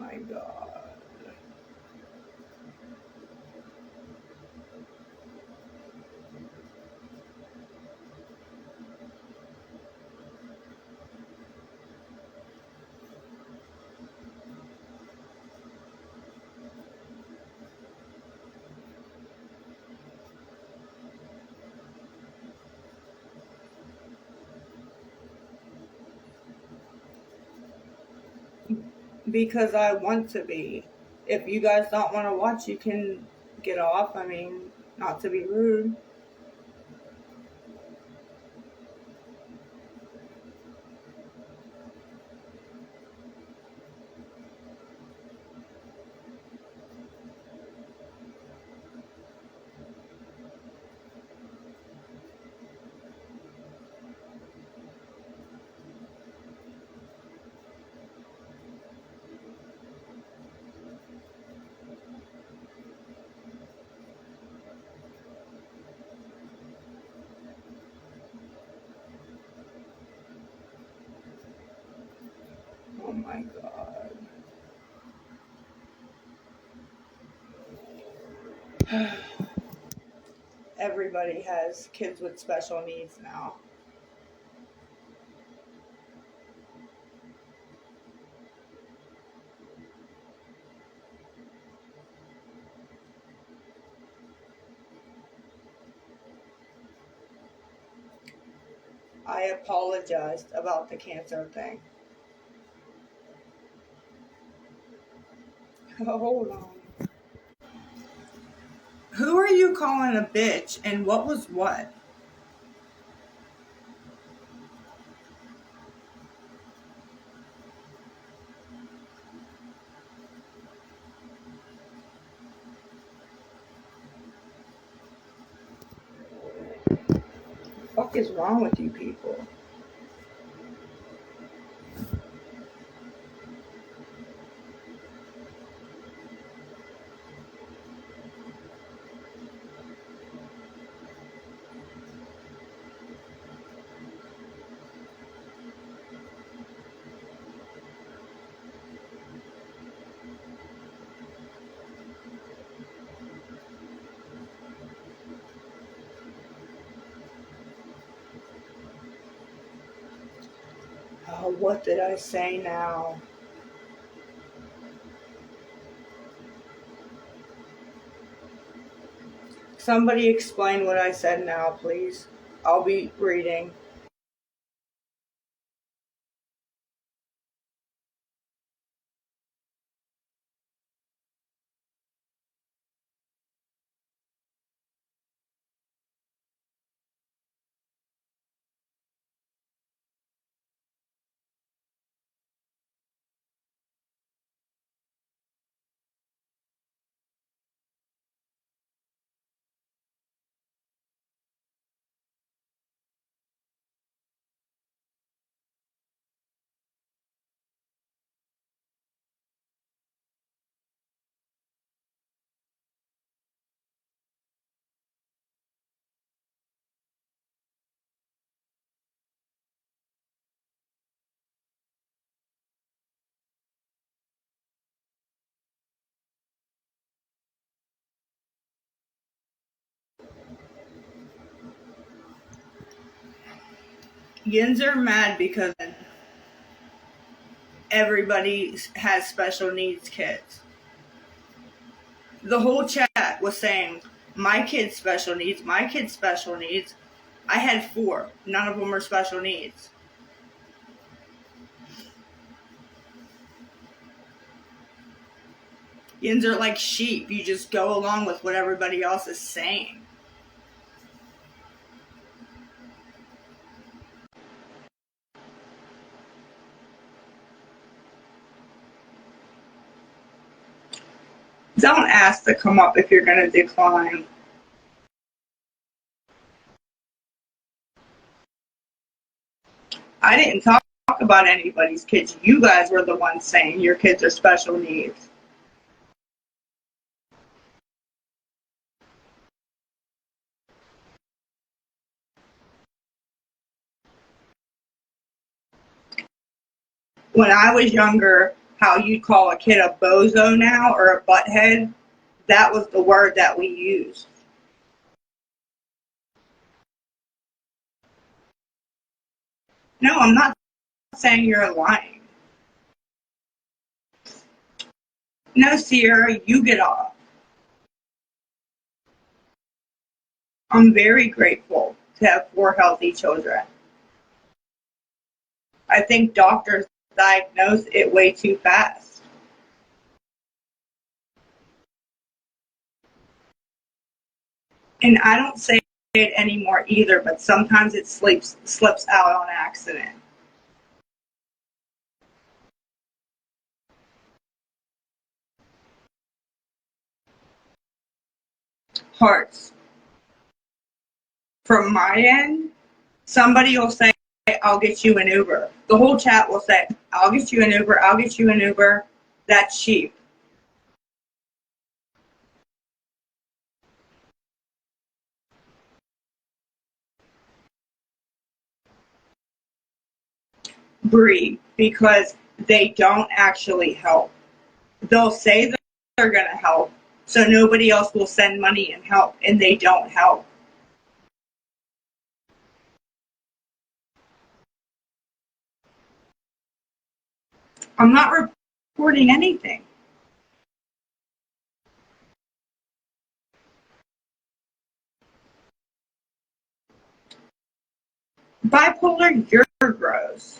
my God. Because I want to be. If you guys don't want to watch, you can get off. I mean, not to be rude. Oh my God. Everybody has kids with special needs now. I apologized about the cancer thing. Hold on. Who are you calling a bitch and what was what? What is wrong with you people? Oh, what did I say now? Somebody explain what I said now, please. I'll be reading. Yins are mad because everybody has special needs kids. The whole chat was saying, my kid's special needs, my kid's special needs. I had 4. None of them are special needs. Yins are like sheep. You just go along with what everybody else is saying. Don't ask to come up if you're going to decline. I didn't talk about anybody's kids. You guys were the ones saying your kids are special needs. When I was younger, how you call a kid a bozo now or a butthead, that was the word that we used. No, I'm not saying you're lying. No, Sierra, you get off. I'm very grateful to have 4 healthy children. I think doctors diagnose it way too fast. And I don't say it anymore either, but sometimes it slips out on accident. Hearts. From my end, somebody will say, I'll get you an Uber. The whole chat will say, I'll get you an Uber, I'll get you an Uber. That's cheap. Breathe, because they don't actually help. They'll say that they're going to help, so nobody else will send money and help, and they don't help. I'm not reporting anything. Bipolar, you're gross.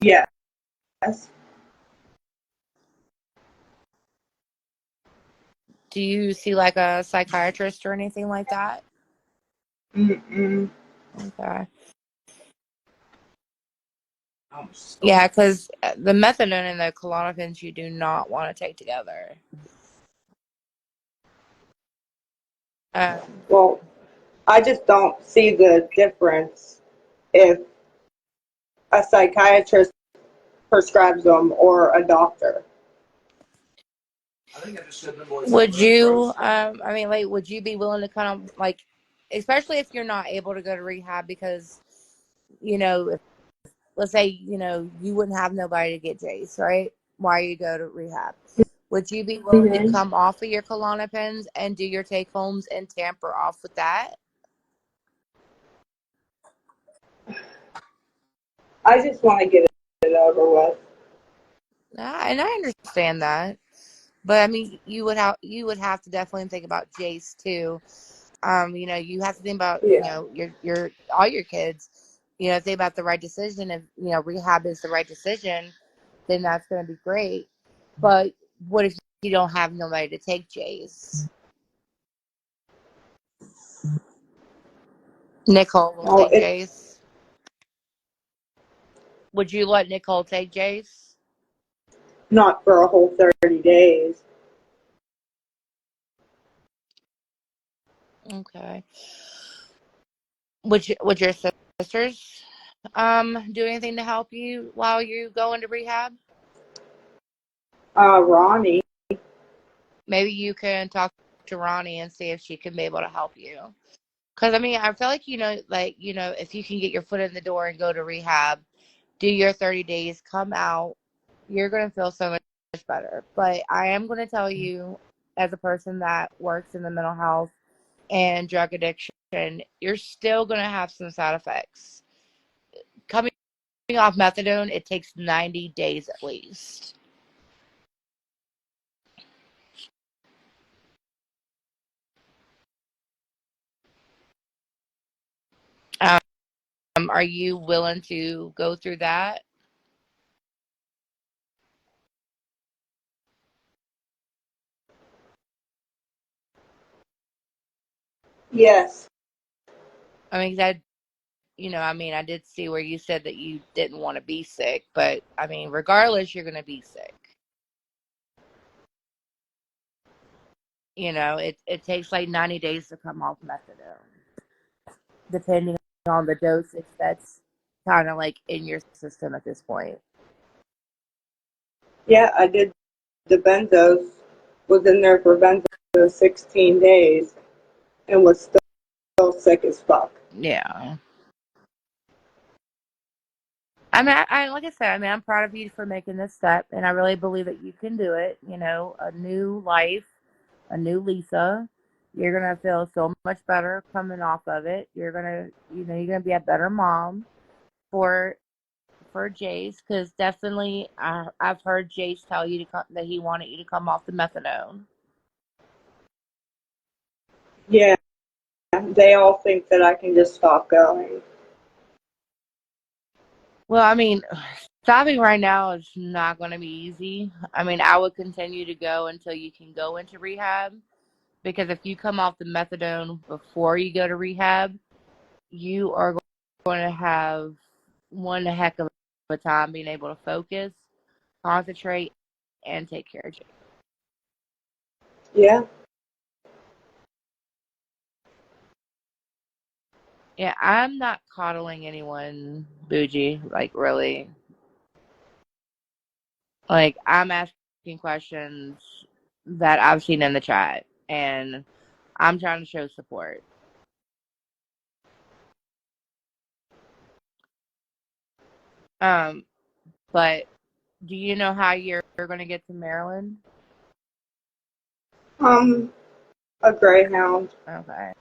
Yes. Do you see like a psychiatrist or anything like that? Mm-mm. Okay. Yeah, because the methadone and the Klonopins you do not want to take together. Um, Well, I just don't see the difference if a psychiatrist prescribes them or a doctor. would you, I mean, like, would you be willing to kind of like, especially if you're not able to go to rehab because, if, let's say, you wouldn't have nobody to get Jace, right? While you go to rehab. Would you be willing to Mm-hmm. come off of your Klonopins and do your take homes and tamper off with that? I just want to get it over with. And I understand that. But I mean, you would have to definitely think about Jace too. You have to think about Yeah. your all your kids. Think about the right decision. If rehab is the right decision, then that's going to be great. But what if you don't have nobody to take Jace? Nicole will Well, take it's Jace. Would you let Nicole take Jace? not for a whole 30 days. Okay. Would your sisters do anything to help you while you go into rehab? Ronnie. Maybe you can talk to Ronnie and see if she can be able to help you. Because I mean, I feel like if you can get your foot in the door and go to rehab, do your 30 days, come out, you're gonna feel so much better. But I am gonna tell you, as a person that works in the mental health and drug addiction, you're still gonna have some side effects. Coming off methadone, it takes 90 days at least. Are you willing to go through that? Yes. I mean, that I did see where you said that you didn't want to be sick, but I mean, regardless, you're going to be sick. It takes like 90 days to come off methadone, depending on the dosage that's kind of like in your system at this point. Yeah, I did the benzos. Was in there for benzos 16 days and was still sick as fuck. Yeah. I mean, like I said, I mean, I'm proud of you for making this step, and I really believe that you can do it. A new life, a new Lisa. You're gonna feel so much better coming off of it. You're gonna be a better mom for Jace, because definitely I've heard Jace tell you that he wanted you to come off the methadone. Yeah, they all think that I can just stop going. Well, I mean, stopping right now is not going to be easy. I mean, I would continue to go until you can go into rehab, because if you come off the methadone before you go to rehab, you are going to have one heck of a time being able to focus, concentrate, and take care of you. Yeah. Yeah, I'm not coddling anyone, Bougie. Like, really. Like, I'm asking questions that I've seen in the chat, and I'm trying to show support. Um, but do you know how you're going to get to Maryland? Um, a greyhound. Okay.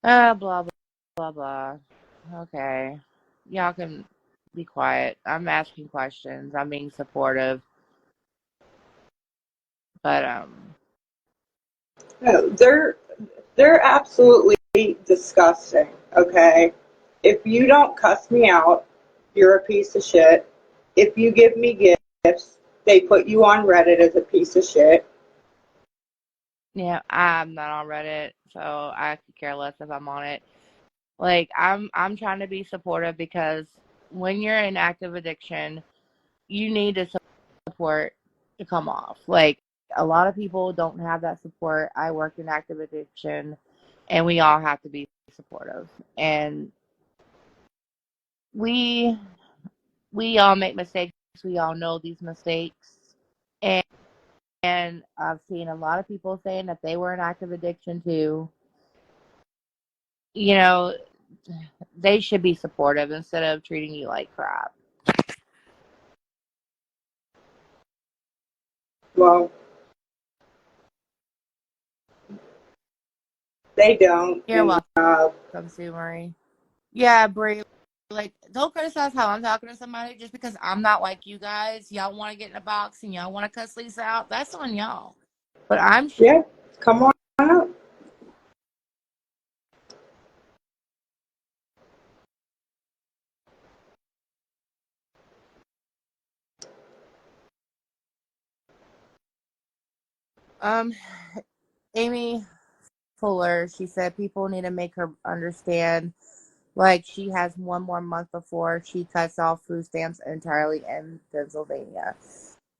Blah, blah, blah, blah. Okay. Y'all can be quiet. I'm asking questions. I'm being supportive. But, No, they're absolutely disgusting. Okay, if you don't cuss me out, you're a piece of shit. If you give me gifts, they put you on Reddit as a piece of shit. Yeah, I'm not on Reddit, so I could care less if I'm on it. Like I'm trying to be supportive because when you're in active addiction, you need to support to come off. Like a lot of people don't have that support. I work in active addiction and we all have to be supportive. And we we all make mistakes. We all know these mistakes. And I've seen a lot of people saying that they were in active addiction too. You know, they should be supportive instead of treating you like crap. Well, they don't. You're And welcome, Sue Marie. Yeah, Brie. Like, don't criticize how I'm talking to somebody just because I'm not like you guys. Y'all want to get in a box and y'all want to cuss Lisa out. That's on y'all. But yeah, come on up. um, Amy Fuller. She said people need to make her understand. Like she has one more month before she cuts off food stamps entirely in Pennsylvania.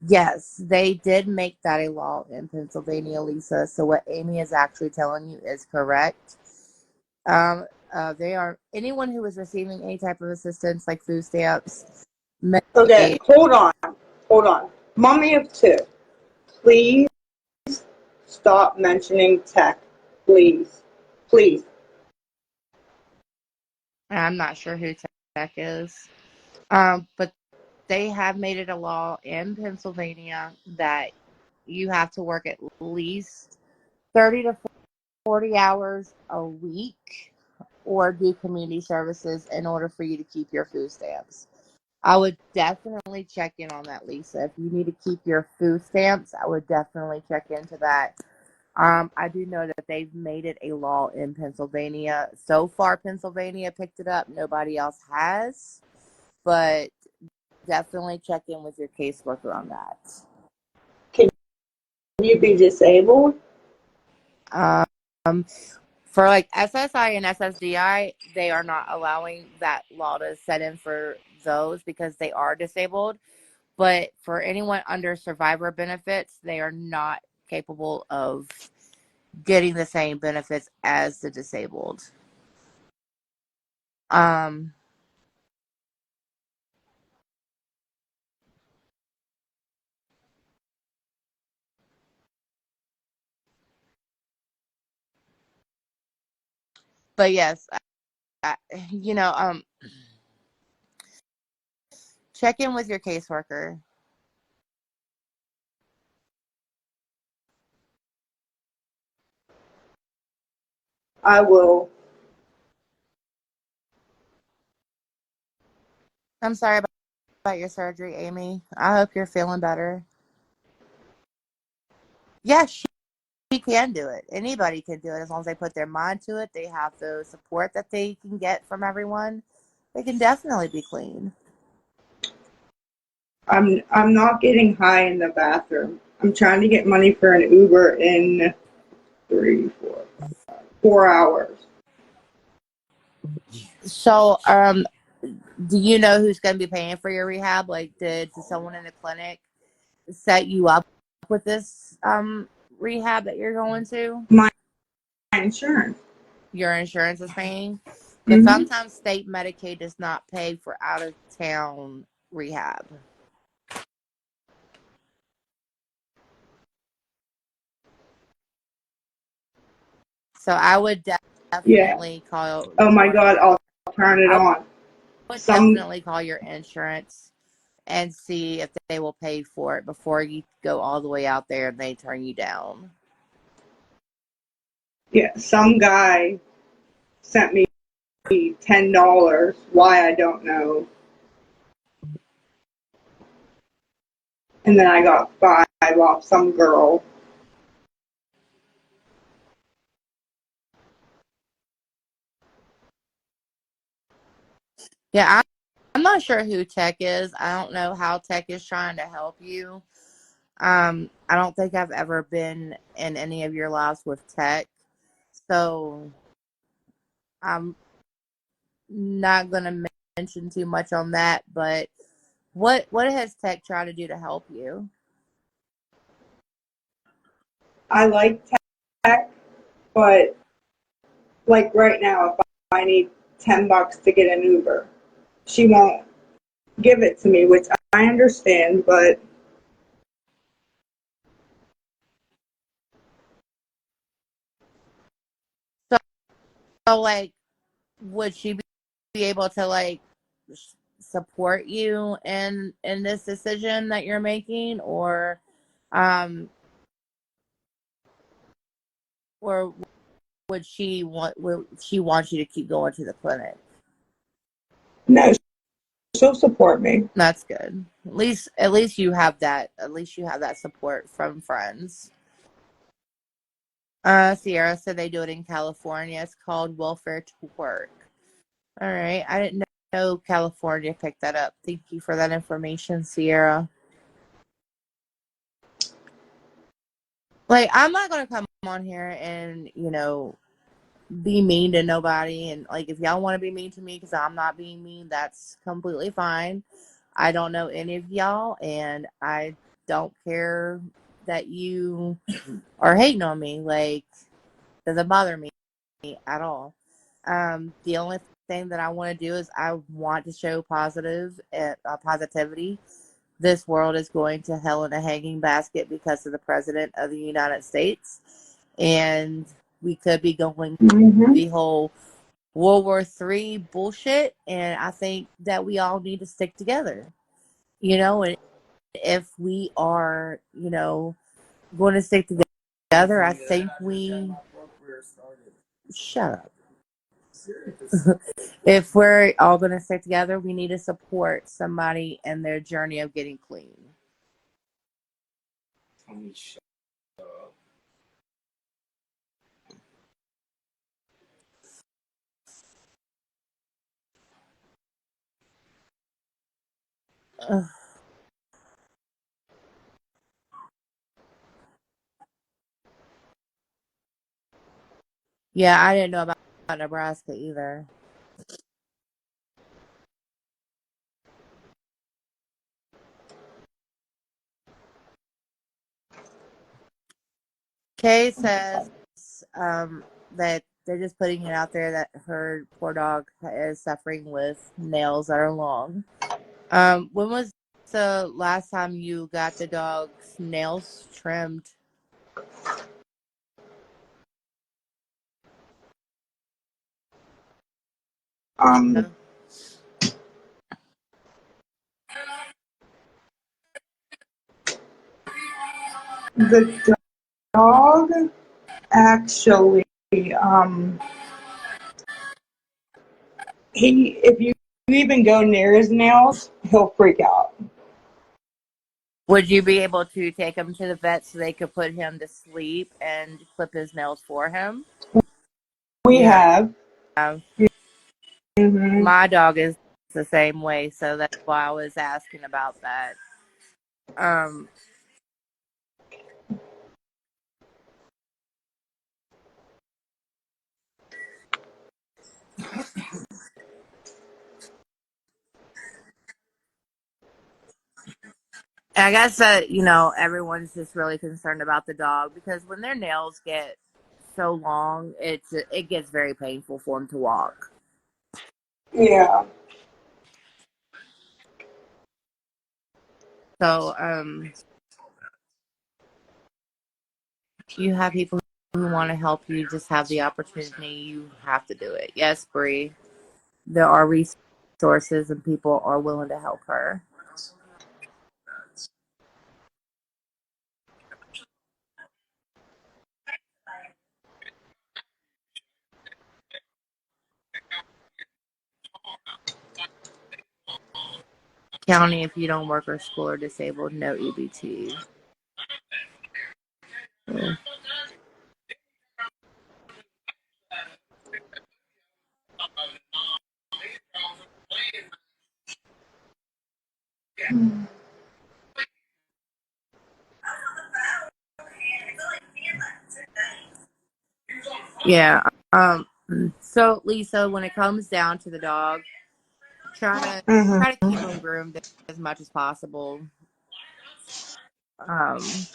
Yes, they did make that a law in Pennsylvania, Lisa. So what Amy is actually telling you is correct. They are anyone who is receiving any type of assistance like food stamps, Okay, Medicaid. hold on. Mommy of two, please stop mentioning tech. Please. Please. I'm not sure who Tech is. But they have made it a law in Pennsylvania that you have to work at least 30 to 40 hours a week or do community services in order for you to keep your food stamps. I would definitely check in on that, Lisa. If you need to keep your food stamps, I would definitely check into that. I do know that they've made it a law in Pennsylvania. So far, Pennsylvania picked it up. Nobody else has. But definitely check in with your caseworker on that. Can you be disabled? Um, for like SSI and SSDI, they are not allowing that law to set in for those because they are disabled. But for anyone under survivor benefits, they are not capable of getting the same benefits as the disabled. Um, but yes, I, you know, check in with your caseworker. I will. I'm sorry about your surgery, Amy. I hope you're feeling better. Yes, she can do it. Anybody can do it as long as they put their mind to it. They have the support that they can get from everyone. They can definitely be clean. I'm not getting high in the bathroom. I'm trying to get money for an Uber in 4 hours. So, do you know who's going to be paying for your rehab? Like, did someone in the clinic set you up with this rehab that you're going to? My insurance. Your insurance is paying? Because Mm-hmm. sometimes state Medicaid does not pay for out of town rehab. So I would Yeah. definitely call Oh my your God, I'll turn it I on. would Some definitely call your insurance and see if they will pay for it before you go all the way out there and they turn you down. some guy sent me $10. Why I don't know. And then I got 5 off some girl. Yeah, I'm not sure who Tech is. I don't know how Tech is trying to help you. I don't think I've ever been in any of your lives with Tech, so I'm not gonna mention too much on that. But what has Tech tried to do to help you? I like tech, but like right now, if I need $10 to get an Uber, she won't give it to me, which I understand, but So, so like, would she be able to like support you in this decision that you're making, um, or would she want you to keep going to the clinic? no, she'll support me. That's good. At least you have that. At least you have that support from friends. Sierra said they do it in California. It's called Welfare to Work. All right. I didn't know California picked that up. Thank you for that information, Sierra. Like, I'm not gonna come on here and be mean to nobody. And like, if y'all want to be mean to me because I'm not being mean, that's completely fine. I don't know any of y'all, and I don't care that you are hating on me. Like, doesn't bother me at all. The only thing that I want to do is I want to show positivity. This world is going to hell in a hanging basket because of the president of the United States, and we could be going Hmm. the whole World War III bullshit. And I think that we all need to stick together. And if we are, going to stick together, I think we shut up. If we're all going to stick together, we need to support somebody in their journey of getting clean. Ugh. Yeah, I didn't know about Nebraska either. Kay says that they're just putting it out there that her poor dog is suffering with nails that are long. When was the last time you got the dog's nails trimmed? Um, Yeah. the dog actually, if you even go near his nails, he'll freak out. Would you be able to take him to the vet so they could put him to sleep and clip his nails for him? We Yeah. have. Hmm. My dog is the same way, so that's why I was asking about that. Um, I guess that, everyone's just really concerned about the dog because when their nails get so long, it gets very painful for them to walk. Yeah. So, you have people who want to help you just have the opportunity, you have to do it. Yes, Bree, there are resources and people are willing to help her. County, if you don't work or school or disabled, no EBT. Yeah. Yeah. Um. So Lisa, when it comes down to the dog, try to Mm-hmm. try to keep him groomed as much as possible. Um.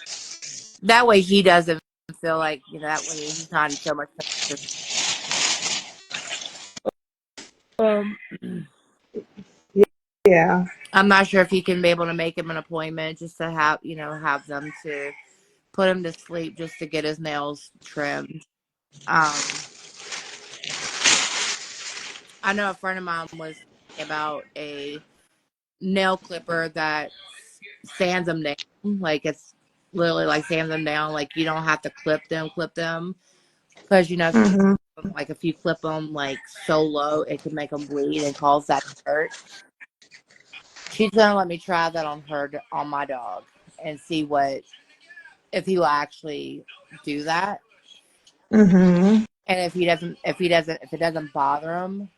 That way he doesn't feel like that way he's not in so much. Um. Yeah. I'm not sure if he can be able to make him an appointment just to have them to put him to sleep just to get his nails trimmed. I know a friend of mine was about a nail clipper that sands them down. Like it's literally like sands them down. Like you don't have to clip them. Because Mm-hmm. like if you clip them like so low, it can make them bleed and cause that to hurt. She's gonna let me try that on my dog and see if he will actually do that. Mm-hmm. And if it doesn't bother him,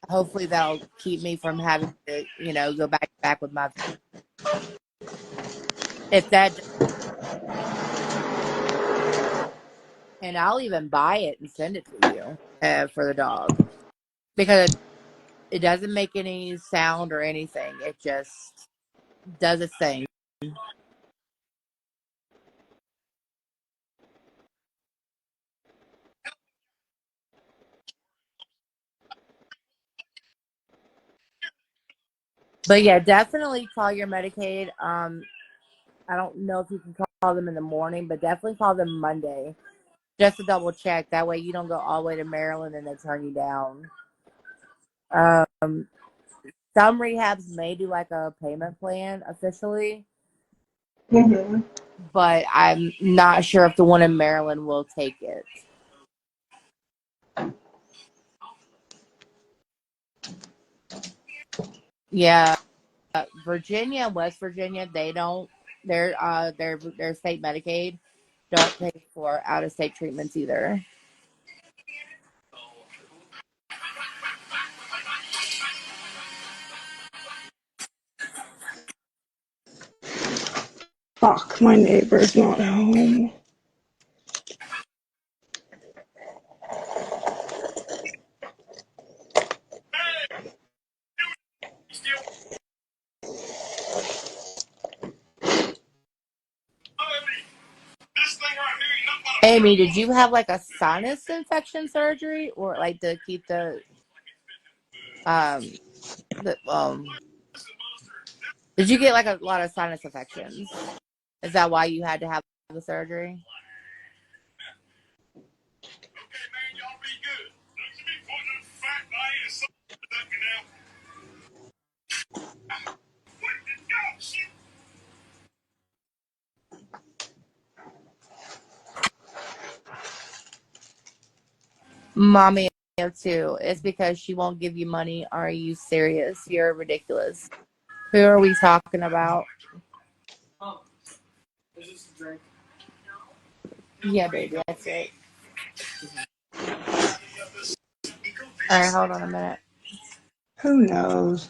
hopefully that'll keep me from having to, go back with my. If that, and I'll even buy it and send it to you for the dog because it doesn't make any sound or anything. It just does its thing. But yeah, definitely call your Medicaid. I don't know if you can call them in the morning, but definitely call them Monday just to double check. That way you don't go all the way to Maryland and they turn you down. Um, some rehabs may do like a payment plan officially, Mm-hmm. but I'm not sure if the one in Maryland will take it. Yeah, Virginia, West Virginia, they don't. Their state Medicaid don't pay for out of state treatments either. Fuck, my neighbor's not home. Amy, did you have like a sinus infection surgery or like to keep um the. Did you get like a lot of sinus infections? Is that why you had to have the surgery? Mommy too. It's because she won't give you money. Are you serious? You're ridiculous. Who are we talking about? Yeah, baby, that's it. All right, hold on a minute. Who knows?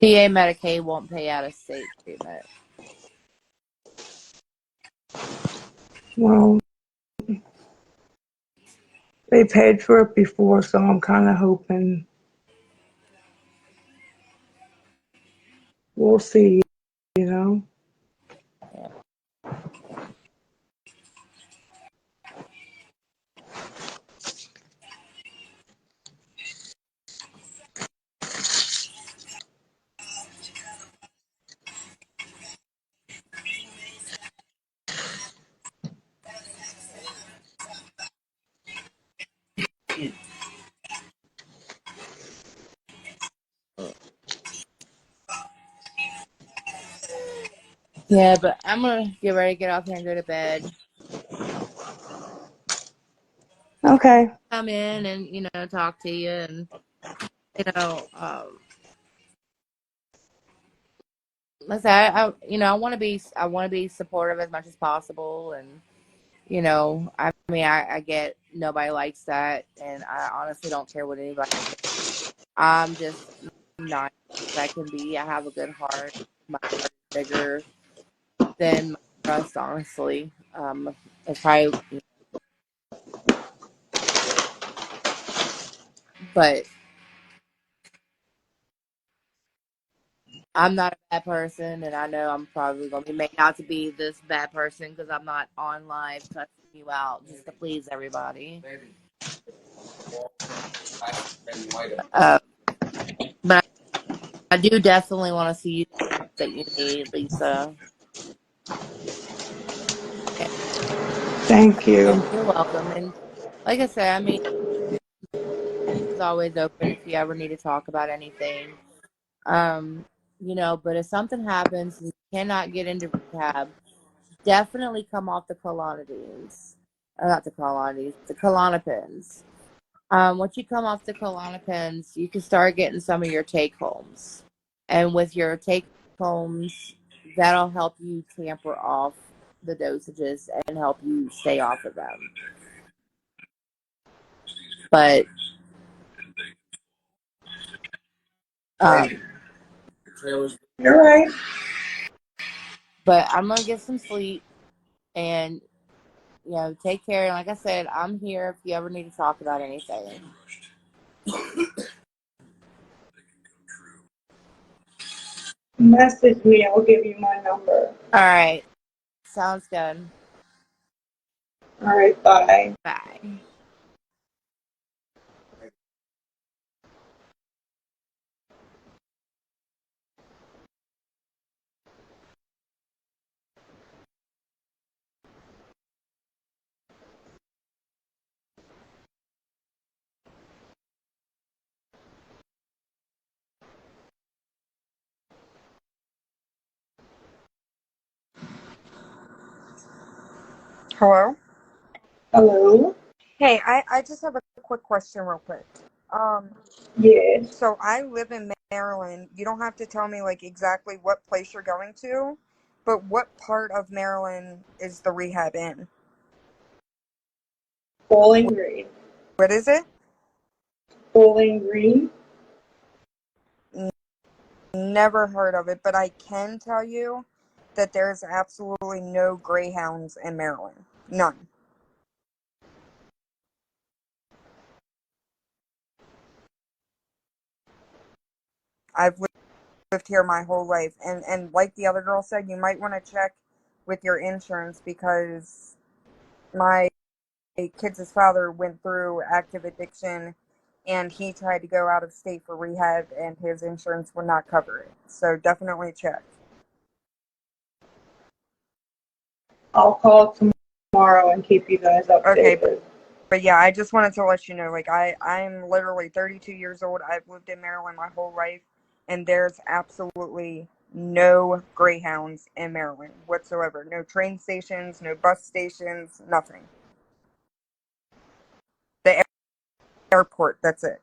PA Medicaid won't pay out of state treatment. Well, they paid for it before, so I'm kind of hoping we'll see, you know? Yeah, but I'm gonna get ready to get off here and go to bed. Okay. come in and talk to you, and you know, like I said, I want to be supportive as much as possible, and I mean, I get nobody likes that, and I honestly don't care what anybody thinks. I'm just nice as I can be. I have a good heart. My heart is bigger than my trust, honestly. If I, but I'm not a bad person, and I know I'm probably going to be made out to be this bad person because I'm not on live cussing you out just to please everybody. Uh, but I do definitely want to see you that you need, Lisa. And Thank you. you're welcome. And like I said, I mean, it's always open if you ever need to talk about anything. Um, but if something happens and you cannot get into rehab, definitely come off the Klonidines. Not the Klonidines, the Klonopins. Once you come off the Klonopins, you can start getting some of your take homes. And with your take homes, that'll help you tamper off the dosages and help you stay off of them. But You're right. but I'm gonna get some sleep and take care. And like I said, I'm here if you ever need to talk about anything. Message me. I'll give you my number. All right, sounds good. All right. Bye. Bye. Hello? Hello. Hey, I just have a quick question real quick. Um, Yes. so I live in Maryland. You don't have to tell me like exactly what place you're going to, but what part of Maryland is the rehab in? Bowling Green. What is it? Bowling Green. N- Never heard of it, but I can tell you that there's absolutely no greyhounds in Maryland. None. I've lived here my whole life, and like the other girl said, you might want to check with your insurance because my kid's father went through active addiction and he tried to go out of state for rehab and his insurance would not cover it. So definitely check. I'll call tomorrow and keep you guys Okay, updated. but yeah, I just wanted to let you know, like I'm literally 32 years old. I've lived in Maryland my whole life and there's absolutely no greyhounds in Maryland whatsoever. No train stations, no bus stations, nothing. The airport, that's it.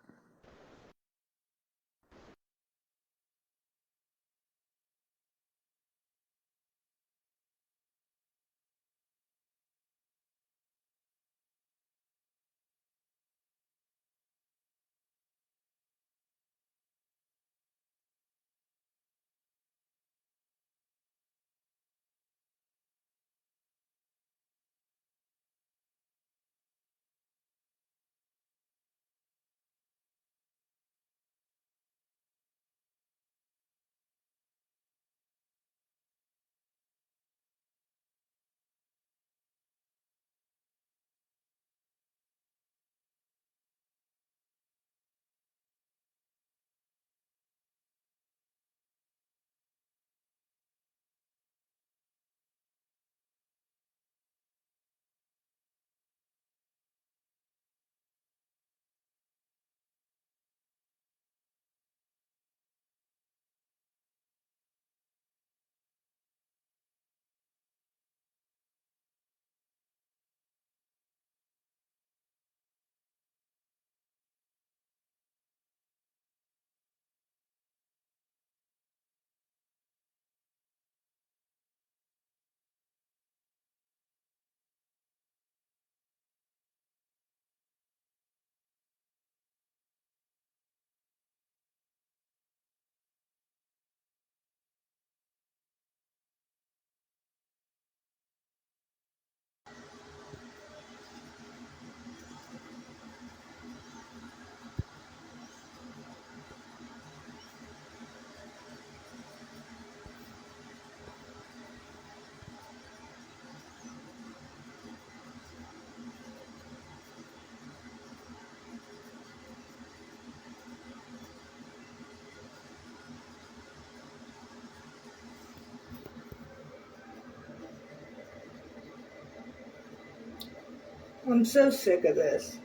I'm so sick of this.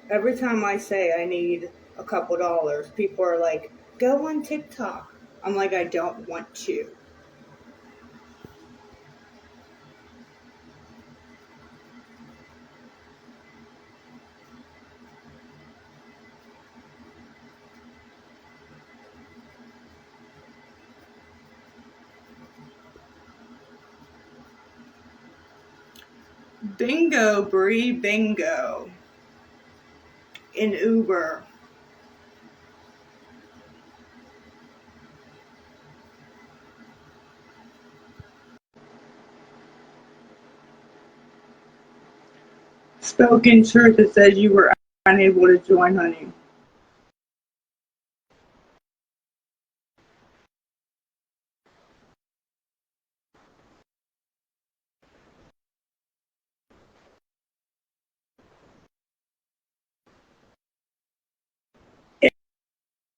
Every time I say I need a couple dollars, people are like, go on TikTok. I'm like, I don't want to. Bingo, Brie, bingo. In Uber. Spoken truth, it says you were unable to join, honey.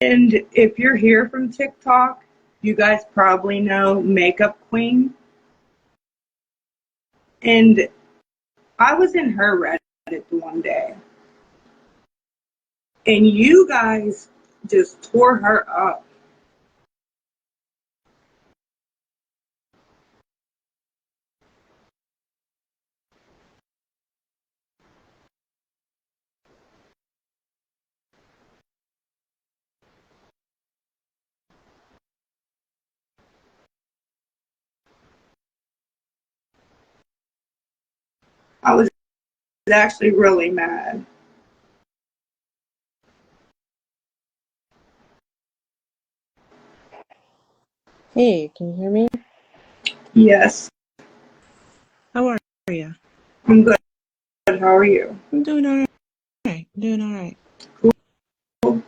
And if you're here from TikTok, you guys probably know Makeup Queen. And I was in her Reddit one day. And you guys just tore her up. I was actually really mad. Hey, can you hear me? Yes, How are you? I'm good. How are you? I'm doing all right. Doing all right. Cool.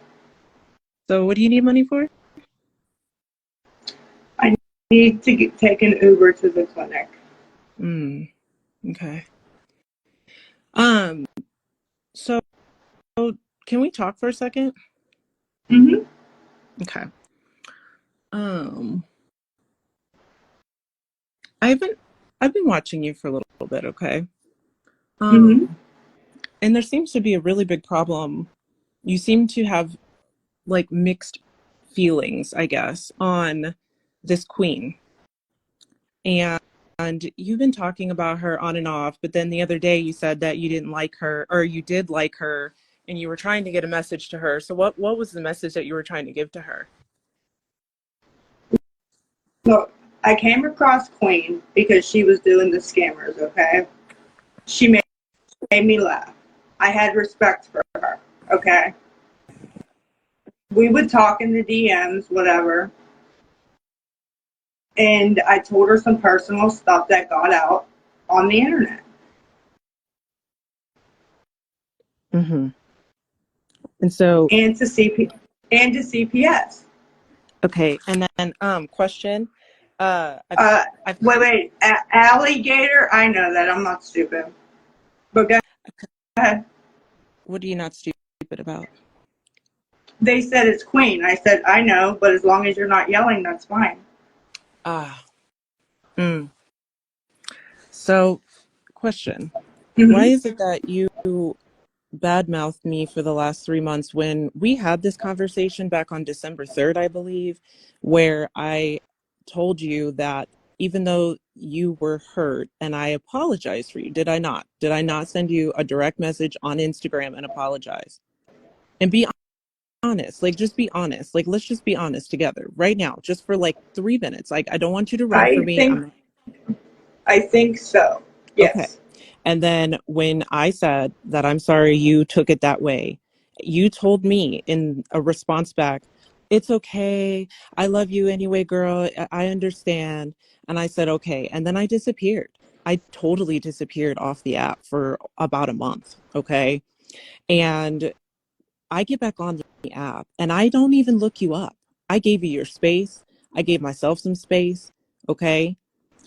So, what do you need money for? I need to take an Uber to the clinic. Okay. So can we talk for a second? Mm-hmm. Okay. I've been watching you for a little bit, okay? Mm-hmm. And there seems to be a really big problem. You seem to have like mixed feelings, I guess, on this queen. And you've been talking about her on and off, but then the other day you said that you didn't like her, or you did like her, and you were trying to get a message to her. So what was the message that you were trying to give to her? Look, I came across Queen because she was doing the scammers, okay? She made me laugh. I had respect for her, okay? We would talk in the DMs, whatever. And I told her some personal stuff that got out on the internet. Mm-hmm. And so, And to CPS. okay, and then question. Wait. Alligator? I know that. I'm not stupid. But go ahead. What are you not stupid about? They said it's Queen. I said, I know, but as long as you're not yelling, that's fine. So, question. Mm-hmm. Why is it that you badmouthed me for the last 3 months when we had this conversation back on December 3rd, I believe, where I told you that even though you were hurt and I apologized for you, did I not? Did I not send you a direct message on Instagram and apologize? And be honest, like just be honest. Like let's just be honest together right now, just for like 3 minutes. Like I don't want you to run for me. I think so. Yes. Okay. And then when I said that I'm sorry you took it that way, you told me in a response back, it's okay. I love you anyway, girl. I understand. And I said, okay. And then I disappeared. I totally disappeared off the app for about a month. Okay. And I get back on the app and I don't even look you up. I gave you your space. I gave myself some space. Okay.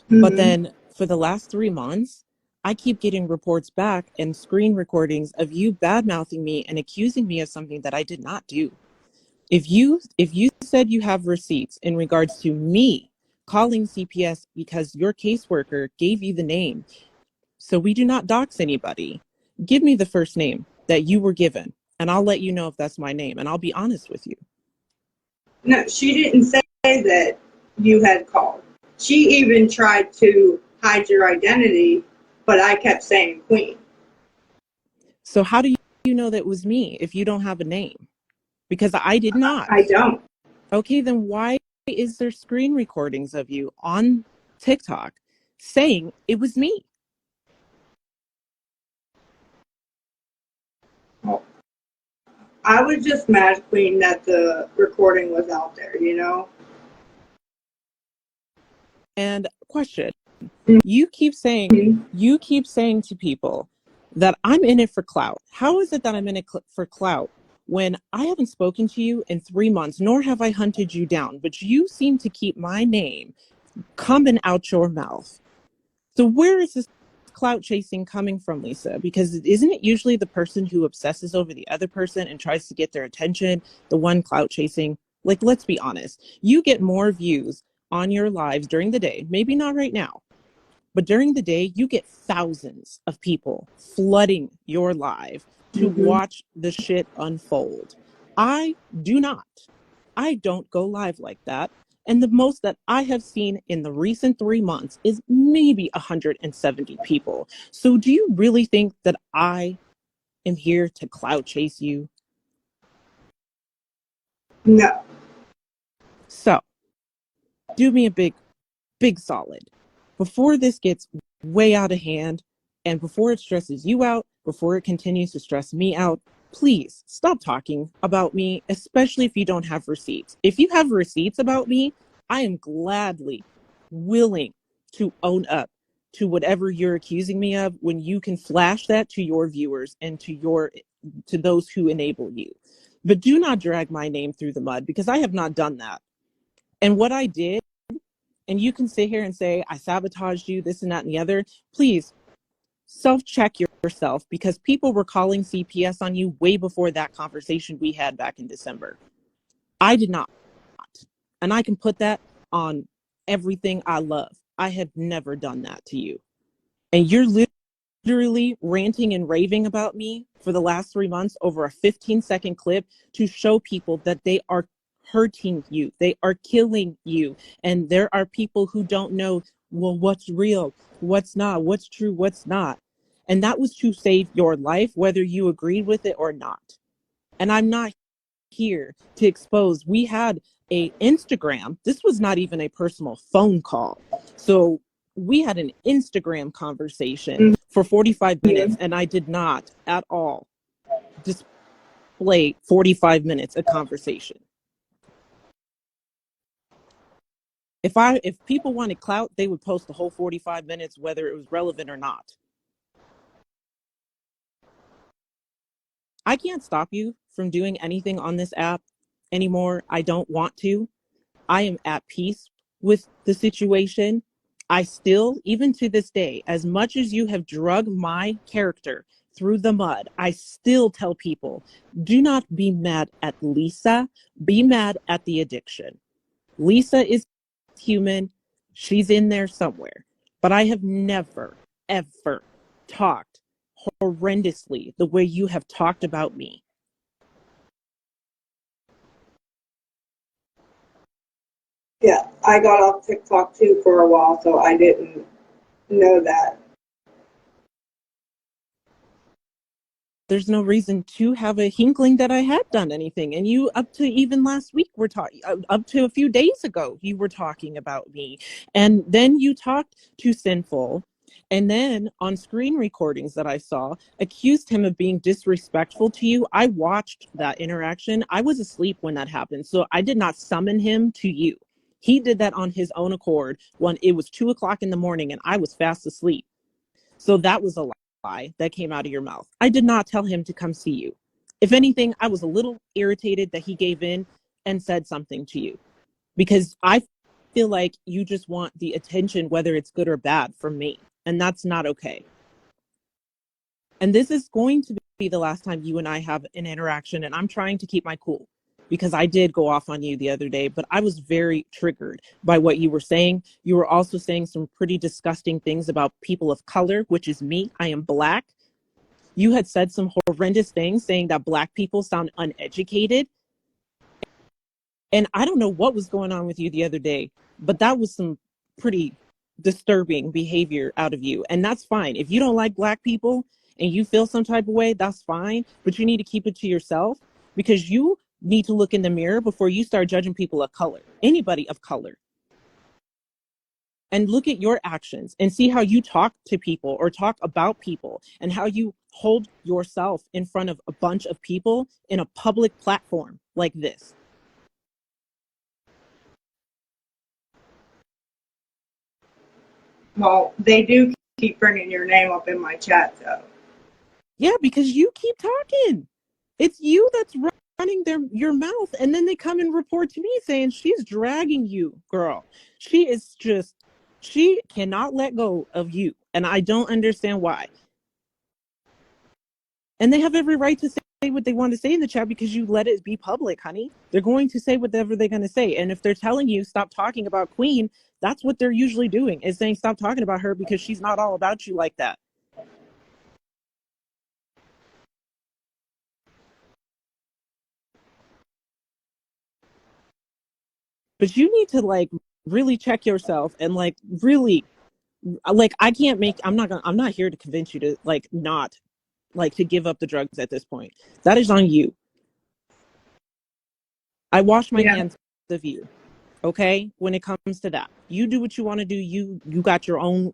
Mm-hmm. But then for the last 3 months, I keep getting reports back and screen recordings of you bad-mouthing me and accusing me of something that I did not do. If you said you have receipts in regards to me calling CPS because your caseworker gave you the name So we do not dox anybody. Give me the first name that you were given, and I'll let you know if that's my name, and I'll be honest with you. No, she didn't say that you had called. She even tried to hide your identity, but I kept saying Queen. So how do you know that it was me if you don't have a name? Because I did not. I don't. Okay, then why is there screen recordings of you on TikTok saying it was me? Well, I was just mad, Queen, that the recording was out there, you know? And question, Mhm. you keep saying to people that I'm in it for clout. How is it that I'm in it for clout when I haven't spoken to you in 3 months, nor have I hunted you down, but you seem to keep my name coming out your mouth? So where is this clout chasing coming from, Lisa? Because isn't it usually the person who obsesses over the other person and tries to get their attention, the one clout chasing? Like, let's be honest. You get more views on your lives during the day, maybe not right now, but during the day, you get thousands of people flooding your live to watch the shit unfold. I do not. I don't go live like that. And the most that I have seen in the recent 3 months is maybe 170 people. So do you really think that I am here to clout chase you? No. So do me a big solid. Before this gets way out of hand and before it stresses you out, before it continues to stress me out, please stop talking about me, especially if you don't have receipts. If you have receipts about me, I am gladly willing to own up to whatever you're accusing me of when you can flash that to your viewers and to those who enable you. But do not drag my name through the mud because I have not done that. And what I did, and you can sit here and say, I sabotaged you, this and that and the other. Please self-check yourself because people were calling CPS on you way before that conversation we had back in December. I did not. And I can put that on everything I love. I have never done that to you. And you're literally ranting and raving about me for the last 3 months over a 15-second clip to show people that they are hurting you. They are killing you. And there are people who don't know, well, what's real, what's not, what's true, what's not. And that was to save your life, whether you agreed with it or not. And I'm not here to expose. We had a Instagram. This was not even a personal phone call. So we had an Instagram conversation for 45 minutes, and I did not at all display 45 minutes of conversation. If people wanted clout, they would post the whole 45 minutes, whether it was relevant or not. I can't stop you from doing anything on this app anymore. I don't want to. I am at peace with the situation. I still, even to this day, as much as you have drug my character through the mud, I still tell people, do not be mad at Lisa. Be mad at the addiction. Lisa is human. She's in there somewhere. But I have never, ever talked horrendously the way you have talked about me. Yeah, I got off TikTok too for a while, so I didn't know that. There's no reason to have a inkling that I had done anything. And you, up to even last week, were talking, up to a few days ago, you were talking about me. And then you talked to Sinful. And then on screen recordings that I saw, accused him of being disrespectful to you. I watched that interaction. I was asleep when that happened. So I did not summon him to you. He did that on his own accord when it was 2:00 in the morning and I was fast asleep. So that was a lie that came out of your mouth. I did not tell him to come see you. If anything, I was a little irritated that he gave in and said something to you because I feel like you just want the attention, whether it's good or bad, from me. And that's not okay. And this is going to be the last time you and I have an interaction, and I'm trying to keep my cool. because I did go off on you the other day, but I was very triggered by what you were saying. You were also saying some pretty disgusting things about people of color, which is me. I am Black. You had said some horrendous things saying that Black people sound uneducated. And I don't know what was going on with you the other day, but that was some pretty disturbing behavior out of you. And that's fine. If you don't like Black people and you feel some type of way, that's fine. But you need to keep it to yourself, because you need to look in the mirror before you start judging people of color, anybody of color. And look at your actions and see how you talk to people or talk about people, and how you hold yourself in front of a bunch of people in a public platform like this. Well, they do keep bringing your name up in my chat, though. Yeah, because you keep talking. It's you that's running your mouth, and then they come and report to me saying she's dragging you, girl. She cannot let go of you, and I don't understand why. And they have every right to say what they want to say in the chat, because you let it be public, honey. They're going to say whatever they're going to say. And if they're telling you stop talking about Queen, that's what they're usually doing, is saying stop talking about her because she's not all about you like that. But you need to like really check yourself and like really like I'm not here to convince you to like not like to give up the drugs at this point. That is on you. I wash my hands of you. Okay? When it comes to that. You do what you want to do. You got your own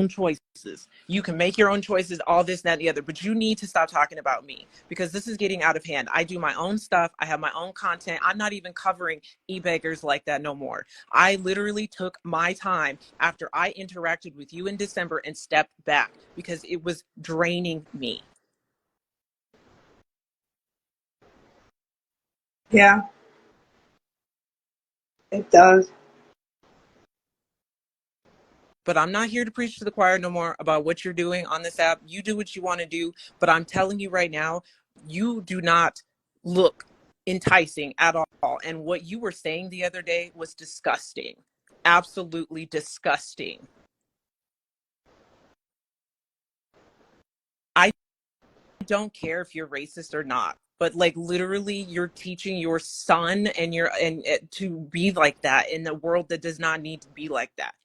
choices. You can make your own choices, all this, that, and the other, but you need to stop talking about me, because this is getting out of hand. I do my own stuff. I have my own content. I'm not even covering e-beggars like that no more. I literally took my time after I interacted with you in December and stepped back because it was draining me. Yeah, it does. But I'm not here to preach to the choir no more about what you're doing on this app. You do what you want to do. But I'm telling you right now, you do not look enticing at all. And what you were saying the other day was disgusting. Absolutely disgusting. I don't care if you're racist or not, but like literally you're teaching your son and to be like that in a world that does not need to be like that.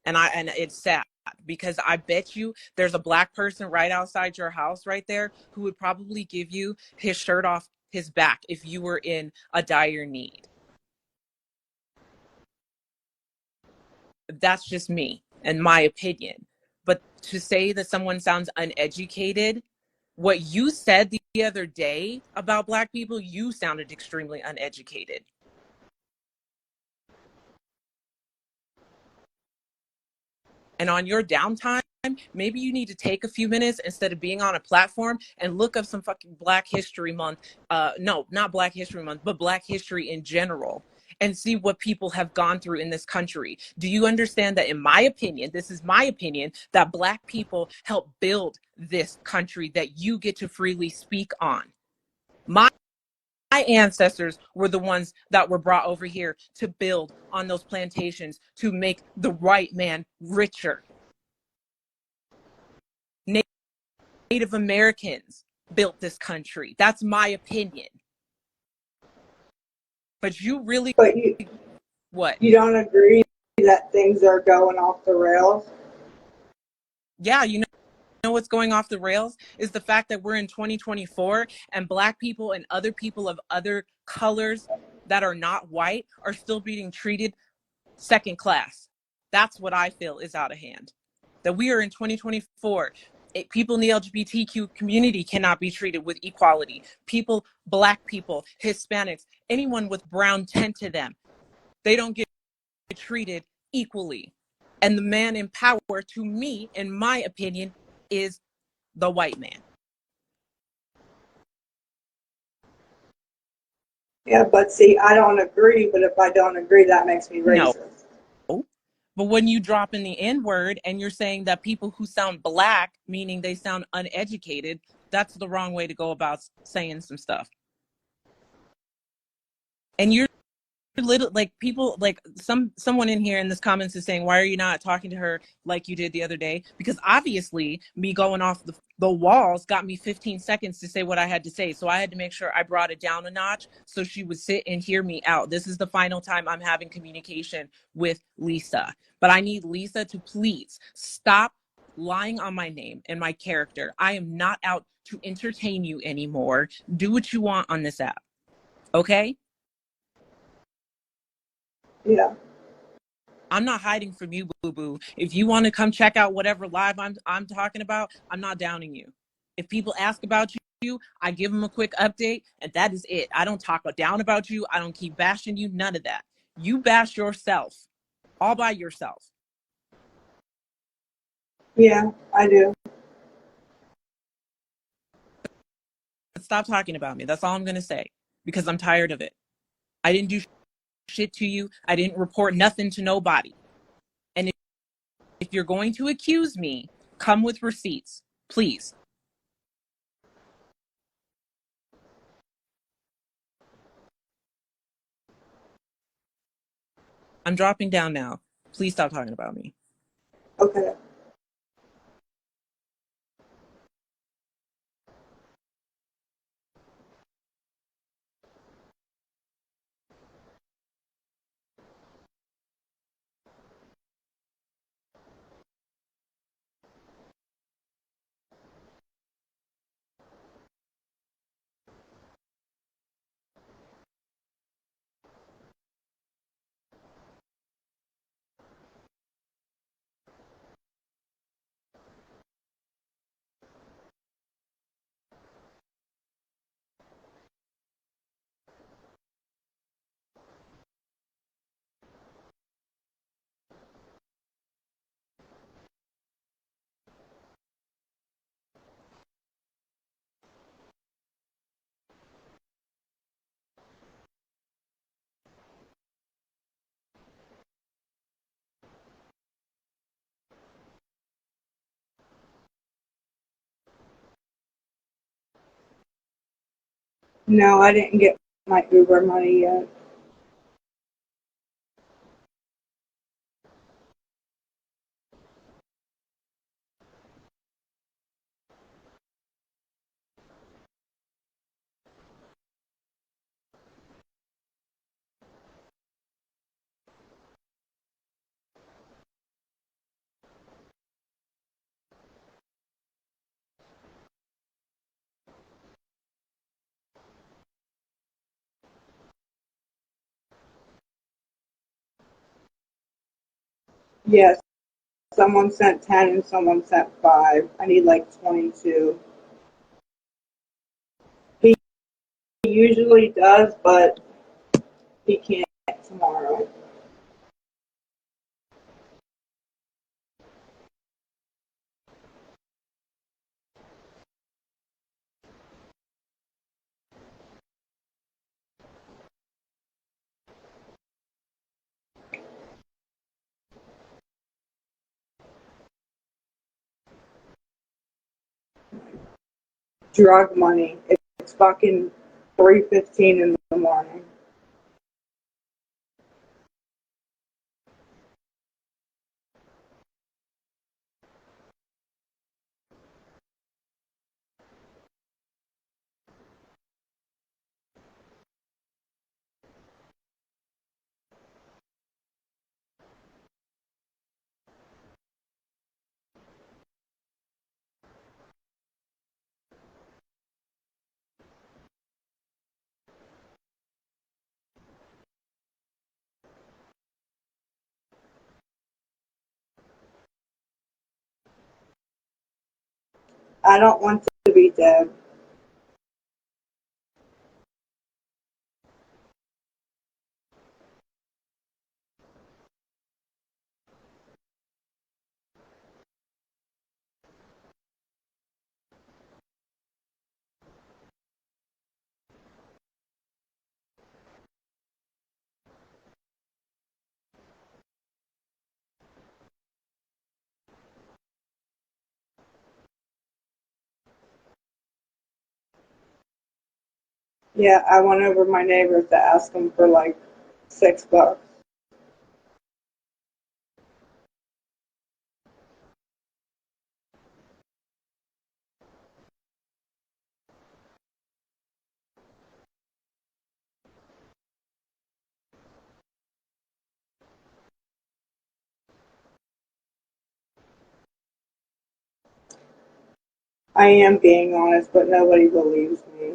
And it's sad, because I bet you there's a Black person right outside your house right there who would probably give you his shirt off his back if you were in a dire need. That's just me and my opinion. But to say that someone sounds uneducated, what you said the other day about Black people, you sounded extremely uneducated. And on your downtime, maybe you need to take a few minutes instead of being on a platform and look up some fucking Black History Month. No, not Black History Month, but Black history in general, and see what people have gone through in this country. Do you understand that, in my opinion, this is my opinion, that Black people helped build this country that you get to freely speak on? My ancestors were the ones that were brought over here to build on those plantations to make the white man richer. Native Americans built this country. That's my opinion. But you really, But what? You don't agree that things are going off the rails? Yeah, you know what's going off the rails is the fact that we're in 2024 and Black people and other people of other colors that are not white are still being treated second class. That's what I feel is out of hand. That we are in 2024. People in the LGBTQ community cannot be treated with equality. People, Black people, Hispanics, anyone with brown tint to them, they don't get treated equally. And the man in power, to me, in my opinion, is the white man. Yeah, but see, I don't agree, but if I don't agree, that makes me racist. No. But when you drop in the N-word and you're saying that people who sound Black, meaning they sound uneducated, that's the wrong way to go about saying some stuff. And you're little like people like someone in here in this comments is saying, why are you not talking to her like you did the other day? Because obviously me going off the walls got me 15 seconds to say what I had to say, so I had to make sure I brought it down a notch so she would sit and hear me out. This is the final time I'm having communication with Lisa, but I need Lisa to please stop lying on my name and my character. I am not out to entertain you anymore. Do what you want on this app, okay? Yeah. I'm not hiding from you, boo boo. If you want to come check out whatever live I'm talking about, I'm not downing you. If people ask about you, I give them a quick update, and that is it. I don't talk down about you. I don't keep bashing you. None of that. You bash yourself, all by yourself. Yeah, I do. But stop talking about me. That's all I'm gonna say, because I'm tired of it. I didn't do shit to you. I didn't report nothing to nobody. And if you're going to accuse me, come with receipts, please. I'm dropping down now. Please stop talking about me. Okay. No, I didn't get my Uber money yet. Yes, someone sent 10 and someone sent 5. I need like 22. He usually does, but he can't tomorrow. Drug money. It's fucking 3:15 in the morning. I don't want to be dead. Yeah, I went over my neighbors to ask them for like $6. I am being honest, but nobody believes me.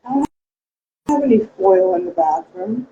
I don't have any foil in the bathroom.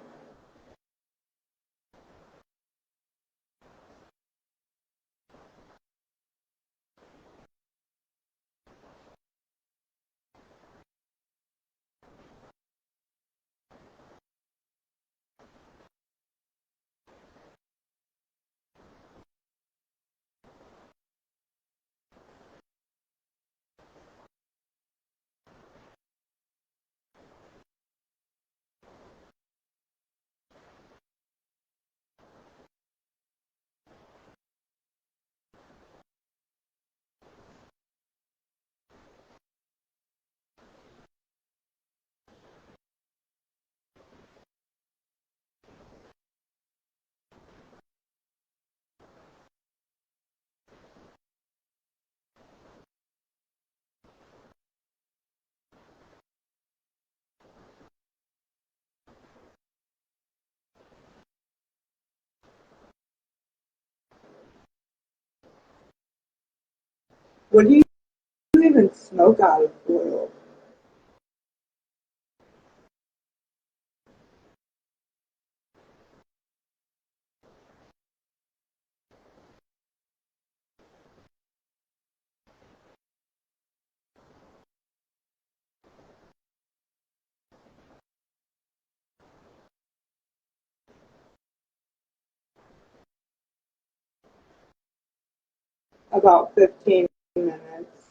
What do you even smoke out of foil? About 15 minutes.